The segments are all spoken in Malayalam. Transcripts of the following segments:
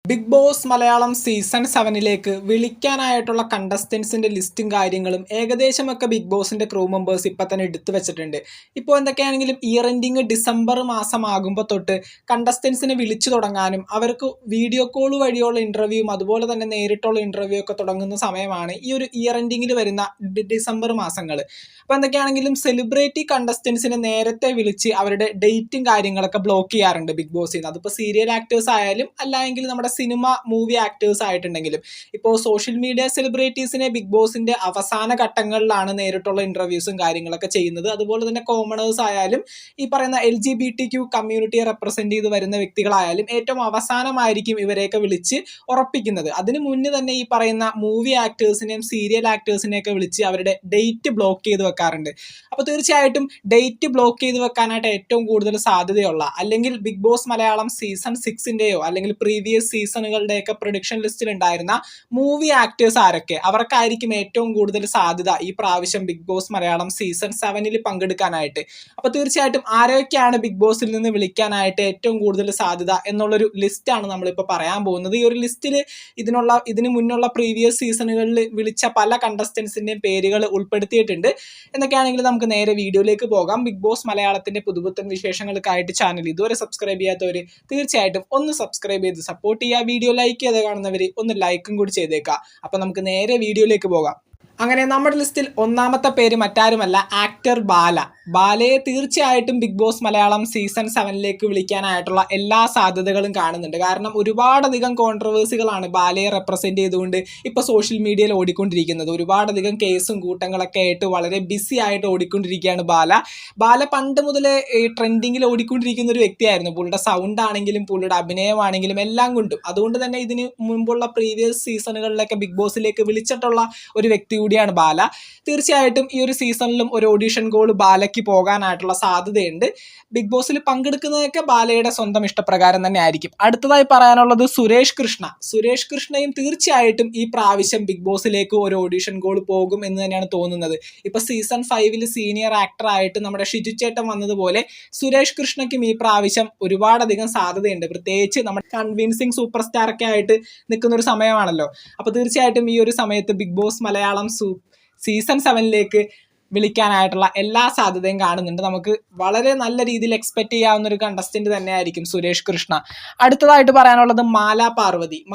ബിഗ് ബോസ് മലയാളം സീസൺ 7ലേക്ക് വിളിക്കാനായിട്ടുള്ള കണ്ടസ്റ്റൻസിന്റെ ലിസ്റ്റും കാര്യങ്ങളും ഏകദേശമൊക്കെ ബിഗ് ബോസിന്റെ ക്രൂ മെമ്പേഴ്സ് ഇപ്പം തന്നെ എടുത്തു വെച്ചിട്ടുണ്ട്. ഇപ്പോൾ എന്തൊക്കെയാണെങ്കിലും ഇയർ എൻഡിങ് ഡിസംബർ മാസമാകുമ്പോൾ തൊട്ട് കണ്ടസ്റ്റൻസിനെ വിളിച്ചു തുടങ്ങാനും അവർക്ക് വീഡിയോ കോൾ വഴിയുള്ള ഇൻ്റർവ്യൂവും അതുപോലെ തന്നെ നേരിട്ടുള്ള ഇൻ്റർവ്യൂ ഒക്കെ തുടങ്ങുന്ന സമയമാണ് ഈ ഒരു ഇയർ എൻഡിങ്ങിൽ വരുന്ന ഡിസംബർ മാസങ്ങൾ. അപ്പോൾ എന്തൊക്കെയാണെങ്കിലും സെലിബ്രിറ്റി കണ്ടസ്റ്റൻസിനെ നേരത്തെ വിളിച്ച് അവരുടെ ഡേറ്റും കാര്യങ്ങളൊക്കെ ബ്ലോക്ക് ചെയ്യാറുണ്ട് ബിഗ് ബോസിൽ നിന്ന്. അതിപ്പോൾ സീരിയൽ ആക്ടേഴ്സ് ആയാലും അല്ലെങ്കിൽ നമ്മുടെ സിനിമ മൂവി ആക്ടേഴ്സ് ആയിട്ടുണ്ടെങ്കിലും ഇപ്പോൾ സോഷ്യൽ മീഡിയ സെലിബ്രിറ്റീസിനെ ബിഗ് ബോസിന്റെ അവസാന ഘട്ടങ്ങളിലാണ് നേരിട്ടുള്ള ഇന്റർവ്യൂസും കാര്യങ്ങളൊക്കെ ചെയ്യുന്നത്. അതുപോലെ തന്നെ കോമണേഴ്സ് ആയാലും ഈ പറയുന്ന LGBTQ കമ്മ്യൂണിറ്റിയെ റെപ്രസെന്റ് ചെയ്ത് വരുന്ന വ്യക്തികളായാലും ഏറ്റവും അവസാനമായിരിക്കും ഇവരെയൊക്കെ വിളിച്ച് ഉറപ്പിക്കുന്നത്. അതിനു മുന്നേ തന്നെ ഈ പറയുന്ന മൂവി ആക്ടേഴ്സിനെയും സീരിയൽ ആക്ടേഴ്സിനെയൊക്കെ വിളിച്ച് അവരുടെ ഡേറ്റ് ബ്ലോക്ക് ചെയ്ത് വെക്കാറുണ്ട്. അപ്പോൾ തീർച്ചയായിട്ടും ഡേറ്റ് ബ്ലോക്ക് ചെയ്ത് വെക്കാനായിട്ട് ഏറ്റവും കൂടുതൽ സാധ്യതയുള്ള അല്ലെങ്കിൽ ബിഗ് ബോസ് മലയാളം സീസൺ 6ന്റെയോ അല്ലെങ്കിൽ പ്രീവിയസ് സീസണുകളുടെയൊക്കെ പ്രൊഡിക്ഷൻ ലിസ്റ്റിൽ ഉണ്ടായിരുന്ന മൂവി ആക്ടേഴ്സ് ആരൊക്കെ അവർക്കായിരിക്കും ഏറ്റവും കൂടുതൽ സാധ്യത ഈ പ്രാവശ്യം ബിഗ് ബോസ് മലയാളം സീസൺ 7ൽ പങ്കെടുക്കാനായിട്ട്. അപ്പോൾ തീർച്ചയായിട്ടും ആരൊക്കെയാണ് ബിഗ് ബോസിൽ നിന്ന് വിളിക്കാനായിട്ട് ഏറ്റവും കൂടുതൽ സാധ്യത എന്നുള്ളൊരു ലിസ്റ്റാണ് നമ്മളിപ്പോൾ പറയാൻ പോകുന്നത്. ഈ ഒരു ലിസ്റ്റിൽ ഇതിനു മുന്നുള്ള പ്രീവിയസ് സീസണുകളിൽ വിളിച്ച പല കണ്ടസ്റ്റൻസിൻ്റെയും പേരുകൾ ഉൾപ്പെടുത്തിയിട്ടുണ്ട്. എന്നൊക്കെയാണെങ്കിൽ നമുക്ക് നേരെ വീഡിയോയിലേക്ക് പോകാം. ബിഗ് ബോസ് മലയാളത്തിന്റെ പുതുപുത്തൻ വിശേഷങ്ങൾക്കായിട്ട് ചാനൽ ഇതുവരെ സബ്സ്ക്രൈബ് ചെയ്യാത്തവർ തീർച്ചയായിട്ടും ഒന്ന് സബ്സ്ക്രൈബ് ചെയ്ത് സപ്പോർട്ട് ചെയ്യുക. വീഡിയോ ലൈക്ക് ചെയ്ത് കാണുന്നവർ ഒന്ന് ലൈക്കും കൂടി ചെയ്തേക്കുക. അപ്പോൾ നമുക്ക് നേരെ വീഡിയോയിലേക്ക് പോകാം. അങ്ങനെ നമ്മുടെ ലിസ്റ്റിൽ ഒന്നാമത്തെ പേര് മറ്റാരുമല്ല, ആക്ടർ ബാലയെ തീർച്ചയായിട്ടും ബിഗ് ബോസ് മലയാളം സീസൺ 7ലേക്ക് വിളിക്കാനായിട്ടുള്ള എല്ലാ സാധ്യതകളും കാണുന്നുണ്ട്. കാരണം ഒരുപാടധികം കോൺട്രവേഴ്സികളാണ് ബാലയെ റെപ്രസെന്റ് ചെയ്തുകൊണ്ട് ഇപ്പോൾ സോഷ്യൽ മീഡിയയിൽ ഓടിക്കൊണ്ടിരിക്കുന്നത്. ഒരുപാടധികം കേസും കൂട്ടങ്ങളൊക്കെ ആയിട്ട് വളരെ ബിസി ആയിട്ട് ഓടിക്കൊണ്ടിരിക്കുകയാണ് ബാല പണ്ട് മുതലേ ട്രെൻഡിങ്ങിൽ ഓടിക്കൊണ്ടിരിക്കുന്ന ഒരു വ്യക്തിയായിരുന്നു. പുള്ളിയുടെ സൗണ്ട് ആണെങ്കിലും പുള്ളിയുടെ അഭിനയമാണെങ്കിലും എല്ലാം കൊണ്ടും. അതുകൊണ്ട് തന്നെ ഇതിന് മുൻപുള്ള പ്രീവിയസ് സീസണുകളിലൊക്കെ ബിഗ് ബോസിലേക്ക് വിളിച്ചിട്ടുള്ള ഒരു വ്യക്തി കൂടിയാണ് ബാല. തീർച്ചയായിട്ടും ഈ ഒരു സീസണിലും ഒരു ഓഡിഷൻ കോൾ ബാലയ്ക്ക് പോകാനായിട്ടുള്ള സാധ്യതയുണ്ട്. ബിഗ് ബോസിൽ പങ്കെടുക്കുന്നതൊക്കെ ബാലയുടെ സ്വന്തം ഇഷ്ടപ്രകാരം തന്നെ ആയിരിക്കും. അടുത്തതായി പറയാനുള്ളത് സുരേഷ് കൃഷ്ണയും തീർച്ചയായിട്ടും ഈ പ്രാവശ്യം ബിഗ് ബോസിലേക്ക് ഒരു ഓഡിഷൻ കോൾ പോകും എന്ന് തന്നെയാണ് തോന്നുന്നത്. ഇപ്പൊ സീസൺ 5ൽ സീനിയർ ആക്ടർ ആയിട്ട് നമ്മുടെ ഷിജു ചേട്ടൻ വന്നതുപോലെ സുരേഷ് കൃഷ്ണയ്ക്കും ഈ പ്രാവശ്യം ഒരുപാടധികം സാധ്യതയുണ്ട്. പ്രത്യേകിച്ച് നമ്മുടെ കൺവിൻസിങ് സൂപ്പർ സ്റ്റാർ ഒക്കെ ആയിട്ട് നിൽക്കുന്ന ഒരു സമയമാണല്ലോ. അപ്പൊ തീർച്ചയായിട്ടും ഈ ഒരു സമയത്ത് ബിഗ് ബോസ് മലയാളം സീസൺ 7ലേക്ക് വിളിക്കാനായിട്ടുള്ള എല്ലാ സാധ്യതയും കാണുന്നുണ്ട്. നമുക്ക് വളരെ നല്ല രീതിയിൽ എക്സ്പെക്ട് ചെയ്യാവുന്ന ഒരു കണ്ടസ്റ്റന്റ് തന്നെയായിരിക്കും സുരേഷ് കൃഷ്ണ. അടുത്തതായിട്ട് പറയാനുള്ളത്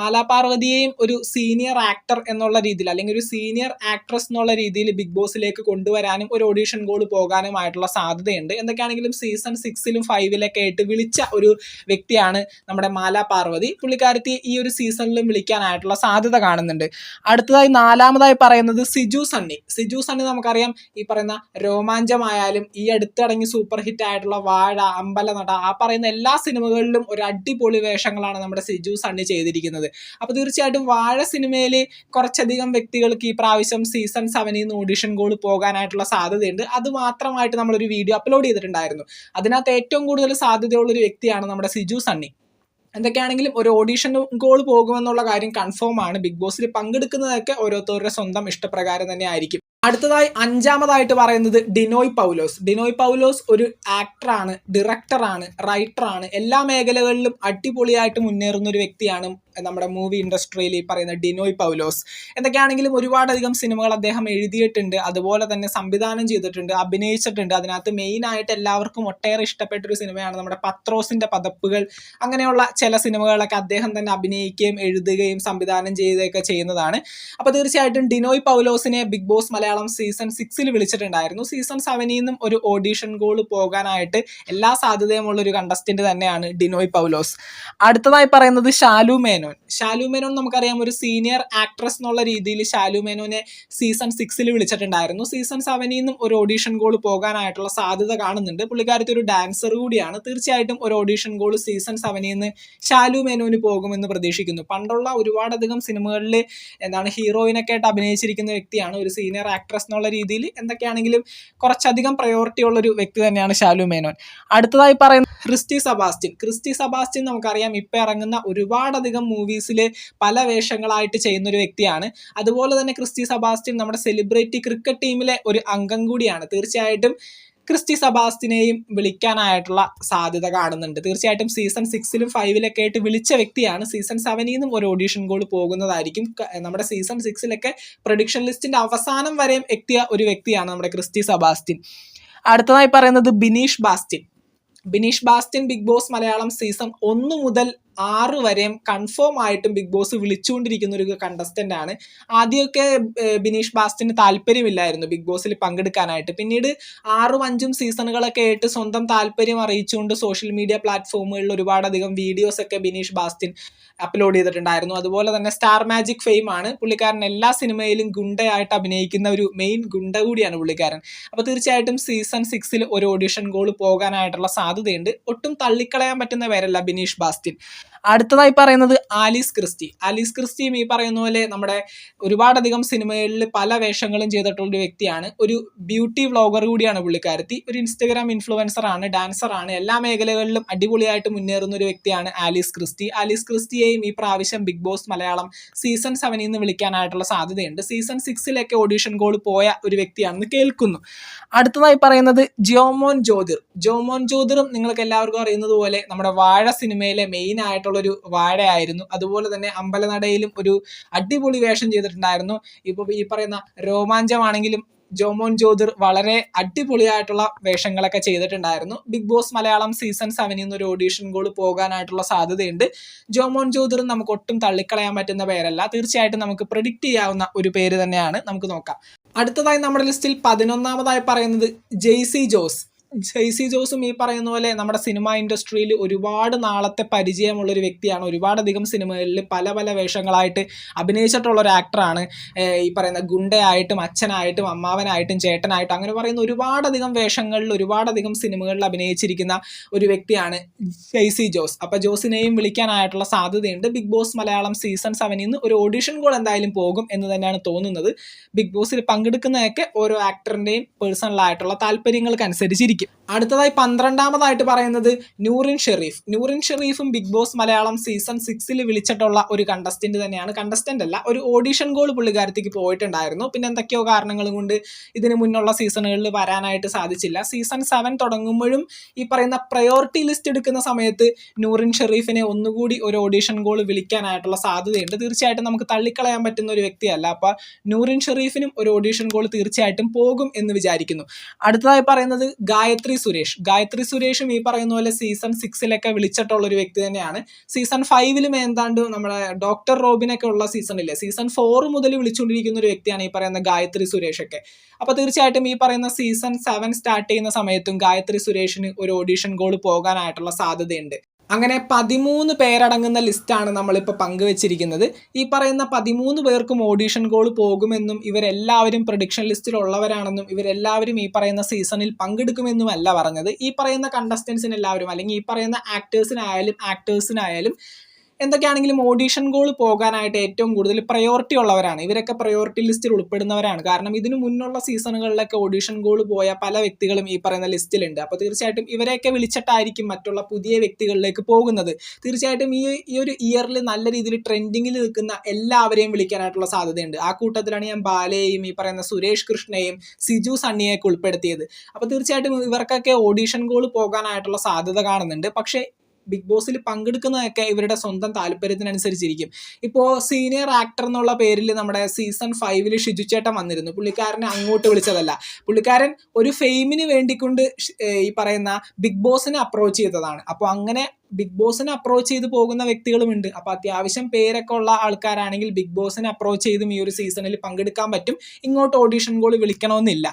മാലാപാർവതിയെയും ഒരു സീനിയർ ആക്ടർ എന്നുള്ള രീതിയിൽ അല്ലെങ്കിൽ ഒരു സീനിയർ ആക്ട്രസ് എന്നുള്ള രീതിയിൽ ബിഗ് ബോസിലേക്ക് കൊണ്ടുവരാനും ഒരു ഓഡിഷൻ കോൾ പോകാനുമായിട്ടുള്ള സാധ്യതയുണ്ട്. എന്തൊക്കെയാണെങ്കിലും സീസൺ 6ലും 5ലൊക്കെ ആയിട്ട് വിളിച്ച ഒരു വ്യക്തിയാണ് നമ്മുടെ മാലാപാർവതി. പുള്ളിക്കാരത്തി ഈ ഒരു സീസണിലും വിളിക്കാനായിട്ടുള്ള സാധ്യത കാണുന്നുണ്ട്. അടുത്തതായി നാലാമതായി പറയുന്നത് സിജു സണ്ണി നമുക്കറിയാം ഈ പറയുന്ന രോമാഞ്ചമായാലും ഈ അടുത്തിറങ്ങി സൂപ്പർ ഹിറ്റ് ആയിട്ടുള്ള വാഴ, അമ്പലനട, ആ പറയുന്ന എല്ലാ സിനിമകളിലും ഒരു അടിപൊളി വേഷങ്ങളാണ് നമ്മുടെ സിജു സണ്ണി ചെയ്തിരിക്കുന്നത്. അപ്പോൾ തീർച്ചയായിട്ടും വാഴ സിനിമയിൽ കുറച്ചധികം വ്യക്തികൾക്ക് ഈ പ്രാവശ്യം സീസൺ 7ൽ നിന്ന് ഓഡിഷൻ കോൾ പോകാനായിട്ടുള്ള സാധ്യതയുണ്ട്. അത് മാത്രമായിട്ട് നമ്മളൊരു വീഡിയോ അപ്ലോഡ് ചെയ്തിട്ടുണ്ടായിരുന്നു. അതിനകത്ത് ഏറ്റവും കൂടുതൽ സാധ്യതയുള്ളൊരു വ്യക്തിയാണ് നമ്മുടെ സിജു സണ്ണി. എന്തൊക്കെയാണെങ്കിലും ഒരു ഓഡിഷൻ കോൾ പോകുമെന്നുള്ള കാര്യം കൺഫേം ആണ്. ബിഗ് ബോസിൽ പങ്കെടുക്കുന്നതൊക്കെ ഓരോരുത്തരുടെ സ്വന്തം ഇഷ്ടപ്രകാരം തന്നെ ആയിരിക്കും. അടുത്തതായി അഞ്ചാമതായിട്ട് പറയുന്നത് ഡിനോയ് പൗലോസ് ഒരു ആക്ടറാണ്, ഡയറക്ടറാണ്, റൈറ്ററാണ്. എല്ലാ മേഖലകളിലും അടിപൊളിയായിട്ട് മുന്നേറുന്ന ഒരു വ്യക്തിയാണ് നമ്മുടെ മൂവി ഇൻഡസ്ട്രിയിൽ ഈ പറയുന്ന ഡിനോയ് പൗലോസ്. എന്തൊക്കെയാണെങ്കിലും ഒരുപാടധികം സിനിമകൾ അദ്ദേഹം എഴുതിയിട്ടുണ്ട്, അതുപോലെ തന്നെ സംവിധാനം ചെയ്തിട്ടുണ്ട്, അഭിനയിച്ചിട്ടുണ്ട്. അതിനകത്ത് മെയിനായിട്ട് എല്ലാവർക്കും ഒട്ടേറെ ഇഷ്ടപ്പെട്ട ഒരു സിനിമയാണ് നമ്മുടെ പത്രോസിന്റെ പതപ്പുകൾ. അങ്ങനെയുള്ള ചില സിനിമകളൊക്കെ അദ്ദേഹം തന്നെ അഭിനയിക്കുകയും എഴുതുകയും സംവിധാനം ചെയ്യുകയൊക്കെ ചെയ്യുന്നതാണ്. അപ്പോൾ തീർച്ചയായിട്ടും ഡിനോയ് പൗലോസിനെ ബിഗ് ബോസ് മലയാളം സീസൺ 6ൽ വിളിച്ചിട്ടുണ്ടായിരുന്നു. സീസൺ 7ൽ നിന്നും ഒരു ഓഡിഷൻ കോൾ പോകാനായിട്ട് എല്ലാ സാധ്യതയുമുള്ള ഒരു കണ്ടസ്റ്റന്റ് തന്നെയാണ് ഡിനോയ് പൗലോസ്. അടുത്തതായി പറയുന്നത് ഷാലു മേനോൻ നമുക്കറിയാം, ഒരു സീനിയർ ആക്ട്രസ് എന്നുള്ള രീതിയിൽ ഷാലു മേനോനെ സീസൺ 6ൽ വിളിച്ചിട്ടുണ്ടായിരുന്നു. സീസൺ 7ൽ നിന്നും ഒരു ഓഡിഷൻ കോൾ പോകാനായിട്ടുള്ള സാധ്യത കാണുന്നുണ്ട്. പുള്ളിക്കാരത്തി ഒരു ഡാൻസർ കൂടിയാണ്. തീർച്ചയായിട്ടും ഒരു ഓഡിഷൻ കോൾ സീസൺ 7ൽ നിന്ന് ഷാലു മേനോന് പോകുമെന്ന് പ്രതീക്ഷിക്കുന്നു. പണ്ടുള്ള ഒരുപാടധികം സിനിമകളിൽ ഹീറോയിനൊക്കെ ആയിട്ട് അഭിനയിച്ചിരിക്കുന്ന വ്യക്തിയാണ്. ഒരു സീനിയർ ആക്ട്രസ് എന്നുള്ള രീതിയിൽ എന്തൊക്കെയാണെങ്കിലും കുറച്ചധികം പ്രയോറിറ്റി ഉള്ളൊരു വ്യക്തി തന്നെയാണ് ഷാലു മേനോൻ. അടുത്തതായി പറയുന്നത് ക്രിസ്റ്റി സെബാസ്റ്റ്യൻ നമുക്കറിയാം, ഇപ്പം ഇറങ്ങുന്ന ഒരുപാടധികം മൂവീസിൽ പല വേഷങ്ങളായിട്ട് ചെയ്യുന്ന ഒരു വ്യക്തിയാണ്. അതുപോലെ തന്നെ ക്രിസ്റ്റി സെബാസ്റ്റ്യൻ നമ്മുടെ സെലിബ്രിറ്റി ക്രിക്കറ്റ് ടീമിലെ ഒരു അംഗം കൂടിയാണ്. തീർച്ചയായിട്ടും ക്രിസ്റ്റി സെബാസ്റ്റിനെയും വിളിക്കാനായിട്ടുള്ള സാധ്യത കാണുന്നുണ്ട്. തീർച്ചയായിട്ടും സീസൺ 6-ലും 5-ലൊക്കെ ആയിട്ട് വിളിച്ച വ്യക്തിയാണ്. സീസൺ 7-ൽ നിന്നും ഒരു ഓഡീഷൻ കോൾ പോകുന്നതായിരിക്കും. നമ്മുടെ സീസൺ 6-ലൊക്കെ പ്രൊഡിക്ഷൻ ലിസ്റ്റിന്റെ അവസാനം വരെയും എത്തിയ ഒരു വ്യക്തിയാണ് നമ്മുടെ ക്രിസ്റ്റി സെബാസ്റ്റ്യൻ. അടുത്തതായി പറയുന്നത് Bineesh Bastin Bigg boss Malayalam season 1 മുതൽ 6 വരെയും കൺഫേം ആയിട്ടും ബിഗ് ബോസ് വിളിച്ചുകൊണ്ടിരിക്കുന്ന ഒരു കണ്ടസ്റ്റന്റ് ആണ്. ആദ്യമൊക്കെ ബിനീഷ് ബാസ്റ്റിന് താല്പര്യമില്ലായിരുന്നു ബിഗ് ബോസിൽ പങ്കെടുക്കാനായിട്ട്. പിന്നീട് 6ഉം 5ഉം സീസണുകളൊക്കെ ആയിട്ട് സ്വന്തം താല്പര്യം അറിയിച്ചുകൊണ്ട് സോഷ്യൽ മീഡിയ പ്ലാറ്റ്ഫോമുകളിൽ ഒരുപാടധികം വീഡിയോസ് ഒക്കെ ബിനീഷ് ബാസ്റ്റിൻ അപ്ലോഡ് ചെയ്തിട്ടുണ്ടായിരുന്നു. അതുപോലെ തന്നെ സ്റ്റാർ മാജിക് ഫെയിം ആണ് പുള്ളിക്കാരൻ. എല്ലാ സിനിമയിലും ഗുണ്ടയായിട്ട് അഭിനയിക്കുന്ന ഒരു മെയിൻ ഗുണ്ട കൂടിയാണ് പുള്ളിക്കാരൻ. അപ്പോൾ തീർച്ചയായിട്ടും സീസൺ 6-ൽ ഒരു ഓഡിഷൻ കോൾ പോകാനായിട്ടുള്ള സാധ്യതയുണ്ട്. ഒട്ടും തള്ളിക്കളയാൻ പറ്റുന്ന പേരല്ല ബിനീഷ് ബാസ്റ്റിൻ. അടുത്തതായി പറയുന്നത് ആലീസ് ക്രിസ്റ്റിയും ഈ പറയുന്ന പോലെ നമ്മുടെ ഒരുപാടധികം സിനിമകളിൽ പല വേഷങ്ങളും ചെയ്തിട്ടുള്ള ഒരു വ്യക്തിയാണ്. ഒരു ബ്യൂട്ടി വ്ളോഗർ കൂടിയാണ് പുള്ളിക്കാരത്തി. ഒരു ഇൻസ്റ്റഗ്രാം ഇൻഫ്ലുവൻസർ ആണ്, ഡാൻസർ ആണ്. എല്ലാ മേഖലകളിലും അടിപൊളിയായിട്ട് മുന്നേറുന്ന ഒരു വ്യക്തിയാണ് ആലീസ് ക്രിസ്റ്റിയെയും ഈ പ്രാവശ്യം ബിഗ് ബോസ് മലയാളം സീസൺ 7-ൽ നിന്ന് വിളിക്കാനായിട്ടുള്ള സാധ്യതയുണ്ട്. സീസൺ 6-ലൊക്കെ ഓഡിഷൻ കോൾ പോയ ഒരു വ്യക്തിയാണെന്ന് കേൾക്കുന്നു. അടുത്തതായി പറയുന്നത് ജോമോൻ ജ്യോതിറും നിങ്ങൾക്ക് എല്ലാവർക്കും അറിയുന്നത് പോലെ നമ്മുടെ വാഴ സിനിമയിലെ മെയിൻ ആയിട്ടുള്ളൊരു വാഴയായിരുന്നു. അതുപോലെ തന്നെ അമ്പലനടയിലും ഒരു അടിപൊളി വേഷം ചെയ്തിട്ടുണ്ടായിരുന്നു. ഇപ്പോൾ ഈ പറയുന്ന രോമാഞ്ചമാണെങ്കിലും ജോമോൻ ജ്യോതിർ വളരെ അടിപൊളിയായിട്ടുള്ള വേഷങ്ങളൊക്കെ ചെയ്തിട്ടുണ്ടായിരുന്നു. ബിഗ് ബോസ് മലയാളം സീസൺ 7-ൽ നിന്ന് ഒരു ഓഡീഷൻ കോൾ പോകാനായിട്ടുള്ള സാധ്യതയുണ്ട്. ജോമോൻ ജ്യോതിർ നമുക്ക് ഒട്ടും തള്ളിക്കളയാൻ പറ്റുന്ന പേരല്ല. തീർച്ചയായിട്ടും നമുക്ക് പ്രെഡിക്റ്റ് ചെയ്യാവുന്ന ഒരു പേര് തന്നെയാണ്. നമുക്ക് നോക്കാം. അടുത്തതായി നമ്മുടെ ലിസ്റ്റിൽ 11-ാമതായി പറയുന്നത് ജെയ്സി ജോസും ഈ പറയുന്ന പോലെ നമ്മുടെ സിനിമ ഇൻഡസ്ട്രിയിൽ ഒരുപാട് നാളത്തെ പരിചയമുള്ളൊരു വ്യക്തിയാണ്. ഒരുപാടധികം സിനിമകളിൽ പല വേഷങ്ങളായിട്ട് അഭിനയിച്ചിട്ടുള്ള ഒരു ആക്ടറാണ്. ഈ പറയുന്ന ഗുണ്ടയായിട്ടും അച്ഛനായിട്ടും അമ്മാവനായിട്ടും ചേട്ടനായിട്ടും അങ്ങനെ പറയുന്ന ഒരുപാടധികം വേഷങ്ങളിൽ ഒരുപാടധികം സിനിമകളിൽ അഭിനയിച്ചിരിക്കുന്ന ഒരു വ്യക്തിയാണ് ജെയ്സി ജോസ്. അപ്പോൾ ജോസിനെയും വിളിക്കാനായിട്ടുള്ള സാധ്യതയുണ്ട്. ബിഗ് ബോസ് മലയാളം സീസൺ 7-ൽ നിന്ന് ഒരു ഓഡിഷൻ കോൾ എന്തായാലും പോകും എന്ന് തന്നെയാണ് തോന്നുന്നത്. ബിഗ് ബോസിൽ പങ്കെടുക്കുന്നതൊക്കെ ഓരോ ആക്ടറിൻ്റെയും പേഴ്സണലായിട്ടുള്ള താല്പര്യങ്ങൾക്ക് അനുസരിച്ചിരിക്കും. അടുത്തതായി 12-ാമതായിട്ട് പറയുന്നത് നൂറിൻ ഷെറീഫും ബിഗ് ബോസ് മലയാളം സീസൺ 6-ൽ വിളിച്ചിട്ടുള്ള ഒരു കണ്ടസ്റ്റന്റ് അല്ല, ഒരു ഓഡിഷൻ കോൾ പുള്ളിക്കാരത്തേക്ക് പോയിട്ടുണ്ടായിരുന്നു. പിന്നെ എന്തൊക്കെയോ കാരണങ്ങൾ കൊണ്ട് ഇതിന് മുന്നുള്ള സീസണുകളിൽ വരാനായിട്ട് സാധിച്ചില്ല. സീസൺ 7 തുടങ്ങുമ്പോഴും ഈ പറയുന്ന പ്രയോറിറ്റി ലിസ്റ്റ് എടുക്കുന്ന സമയത്ത് നൂറിൻ ഷെറീഫിനെ ഒന്നുകൂടി ഒരു ഓഡിഷൻ കോൾ വിളിക്കാനായിട്ടുള്ള സാധ്യതയുണ്ട്. തീർച്ചയായിട്ടും നമുക്ക് തള്ളിക്കളയാൻ പറ്റുന്ന ഒരു വ്യക്തിയല്ല. അപ്പോൾ നൂറിൻ ഷെറീഫിനും ഒരു ഓഡിഷൻ കോൾ തീർച്ചയായിട്ടും പോകും എന്ന് വിചാരിക്കുന്നു. അടുത്തതായി പറയുന്നത് ഗായത്രി സുരേഷും ഈ പറയുന്ന പോലെ സീസൺ 6-ലൊക്കെ വിളിച്ചിട്ടുള്ള ഒരു വ്യക്തി തന്നെയാണ്. സീസൺ 5-ലും ഏതാണ്ട് നമ്മുടെ ഡോക്ടർ റോബിനൊക്കെ ഉള്ള സീസണില്ലേ, സീസൺ 4 മുതൽ വിളിച്ചുകൊണ്ടിരിക്കുന്ന ഒരു വ്യക്തിയാണ് ഈ പറയുന്ന ഗായത്രി സുരേഷൊക്കെ. അപ്പോൾ തീർച്ചയായിട്ടും ഈ പറയുന്ന സീസൺ 7 സ്റ്റാർട്ട് ചെയ്യുന്ന സമയത്തും ഗായത്രി സുരേഷിന് ഒരു ഓഡിഷൻ കോൾ പോകാനായിട്ടുള്ള സാധ്യതയുണ്ട്. അങ്ങനെ 13 പേരടങ്ങുന്ന ലിസ്റ്റാണ് നമ്മളിപ്പോൾ പങ്കുവച്ചിരിക്കുന്നത്. ഈ പറയുന്ന 13 പേർക്കും ഓഡിഷൻ കോൾ പോകുമെന്നും ഇവരെല്ലാവരും പ്രഡിക്ഷൻ ലിസ്റ്റിലുള്ളവരാണെന്നും ഇവരെല്ലാവരും ഈ പറയുന്ന സീസണിൽ പങ്കെടുക്കുമെന്നും അല്ല പറഞ്ഞത്. ഈ പറയുന്ന കണ്ടസ്റ്റൻസിന് എല്ലാവരും അല്ലെങ്കിൽ ഈ പറയുന്ന ആക്ടേഴ്സിനായാലും എന്തൊക്കെയാണെങ്കിലും ഓഡിഷൻ കോൾ പോകാനായിട്ട് ഏറ്റവും കൂടുതൽ പ്രയോറിറ്റി ഉള്ളവരാണ്. ഇവരൊക്കെ പ്രയോറിറ്റി ലിസ്റ്റിൽ ഉൾപ്പെടുന്നവരാണ്. കാരണം ഇതിനു മുന്നുള്ള സീസണുകളിലൊക്കെ ഓഡിഷൻ കോൾ പോയ പല വ്യക്തികളും ഈ പറയുന്ന ലിസ്റ്റിലുണ്ട്. അപ്പോൾ തീർച്ചയായിട്ടും ഇവരെയൊക്കെ വിളിച്ചിട്ടായിരിക്കും മറ്റുള്ള പുതിയ വ്യക്തികളിലേക്ക് പോകുന്നത്. തീർച്ചയായിട്ടും ഈ ഒരു ഇയറിൽ നല്ല രീതിയിൽ ട്രെൻഡിങ്ങിൽ നിൽക്കുന്ന എല്ലാവരെയും വിളിക്കാനായിട്ടുള്ള സാധ്യതയുണ്ട്. ആ കൂട്ടത്തിലാണ് ഞാൻ ബാലയെയും ഈ പറയുന്ന സുരേഷ് കൃഷ്ണയെയും സിജു സണ്ണിയെയൊക്കെ ഉൾപ്പെടുത്തിയത്. അപ്പോൾ തീർച്ചയായിട്ടും ഇവർക്കൊക്കെ ഓഡിഷൻ കോൾ പോകാനായിട്ടുള്ള സാധ്യത കാണുന്നുണ്ട്. പക്ഷേ ബിഗ് ബോസിൽ പങ്കെടുക്കുന്നതൊക്കെ ഇവരുടെ സ്വന്തം താല്പര്യത്തിനനുസരിച്ചിരിക്കും. ഇപ്പോൾ സീനിയർ ആക്ടർ എന്നുള്ള പേരിൽ നമ്മുടെ സീസൺ 5-ൽ ഷിജു ചേട്ടൻ വന്നിരുന്നു. പുള്ളിക്കാരനെ അങ്ങോട്ട് വിളിച്ചതല്ല. പുള്ളിക്കാരൻ ഒരു ഫെയിമിന് വേണ്ടിക്കൊണ്ട് ഈ പറയുന്ന ബിഗ് ബോസിനെ അപ്രോച്ച് ചെയ്തതാണ്. അപ്പോൾ അങ്ങനെ ബിഗ് ബോസിനെ അപ്രോച്ച് ചെയ്ത് പോകുന്ന വ്യക്തികളുമുണ്ട്. അപ്പോൾ അത്യാവശ്യം പേരൊക്കെ ഉള്ള ആൾക്കാരാണെങ്കിൽ ബിഗ് ബോസിനെ അപ്രോച്ച് ചെയ്തും ഈ ഒരു സീസണിൽ പങ്കെടുക്കാൻ പറ്റും. ഇങ്ങോട്ട് ഓഡിഷൻ കോൾ വിളിക്കണമെന്നില്ല.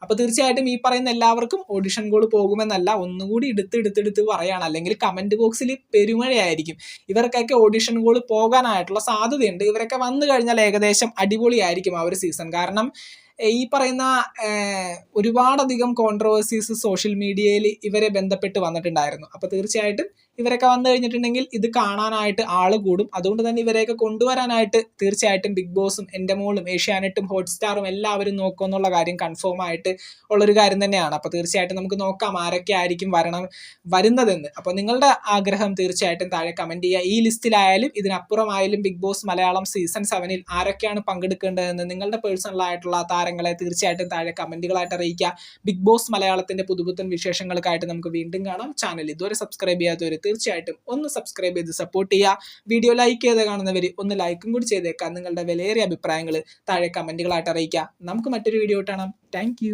അപ്പോൾ തീർച്ചയായിട്ടും ഈ പറയുന്ന എല്ലാവർക്കും ഓഡിഷൻ കോൾ പോകുമെന്നല്ല, ഒന്നുകൂടി എടുത്ത് പറയുകയാണ്. അല്ലെങ്കിൽ കമൻറ്റ് ബോക്സിൽ പെരുമഴയായിരിക്കും. ഇവർക്കൊക്കെ ഓഡിഷൻ കോൾ പോകാനായിട്ടുള്ള സാധ്യതയുണ്ട്. ഇവരൊക്കെ വന്നു കഴിഞ്ഞാൽ ഏകദേശം അടിപൊളിയായിരിക്കും ആ ഒരു സീസൺ. കാരണം ഈ പറയുന്ന ഒരുപാടധികം കോൺട്രവേഴ്സീസ് സോഷ്യൽ മീഡിയയിൽ ഇവരെ ബന്ധപ്പെട്ട് വന്നിട്ടുണ്ടായിരുന്നു. അപ്പോൾ തീർച്ചയായിട്ടും ഇവരൊക്കെ വന്നു കഴിഞ്ഞിട്ടുണ്ടെങ്കിൽ ഇത് കാണാനായിട്ട് ആള് കൂടും. അതുകൊണ്ട് തന്നെ ഇവരെയൊക്കെ കൊണ്ടുവരാനായിട്ട് തീർച്ചയായിട്ടും ബിഗ് ബോസും എൻ്റെ മോളും ഏഷ്യാനെറ്റും ഹോട്ട്സ്റ്റാറും എല്ലാവരും നോക്കുമെന്നുള്ള കാര്യം കൺഫേം ആയിട്ട് ഉള്ളൊരു കാര്യം തന്നെയാണ്. അപ്പോൾ തീർച്ചയായിട്ടും നമുക്ക് നോക്കാം ആരൊക്കെ ആയിരിക്കും വരുന്നതെന്ന്. അപ്പോൾ നിങ്ങളുടെ ആഗ്രഹം തീർച്ചയായിട്ടും താഴെ കമൻറ്റ് ചെയ്യുക. ഈ ലിസ്റ്റിലായാലും ഇതിനപ്പുറമായാലും ബിഗ് ബോസ് മലയാളം സീസൺ 7-ൽ ആരൊക്കെയാണ് പങ്കെടുക്കേണ്ടതെന്ന് നിങ്ങളുടെ പേഴ്സണലായിട്ടുള്ള താരങ്ങളെ തീർച്ചയായിട്ടും താഴെ കമന്റുകളായിട്ട് അറിയിക്കുക. ബിഗ് ബോസ് മലയാളത്തിന്റെ പുതുപുത്തൻ വിശേഷങ്ങൾക്കായിട്ട് നമുക്ക് വീണ്ടും കാണാം. ചാനൽ ഇതുവരെ സബ്സ്ക്രൈബ് ചെയ്യാത്തവർ തീർച്ചയായിട്ടും ഒന്ന് സബ്സ്ക്രൈബ് ചെയ്ത് സപ്പോർട്ട് ചെയ്യുക. വീഡിയോ ലൈക്ക് ചെയ്ത് കാണുന്നവർ ഒന്ന് ലൈക്കും കൂടി ചെയ്തേക്കാം. നിങ്ങളുടെ വിലയേറിയ അഭിപ്രായങ്ങൾ താഴെ കമന്റുകളായിട്ട് അറിയിക്കുക. നമുക്ക് മറ്റൊരു വീഡിയോ കാണാം. താങ്ക്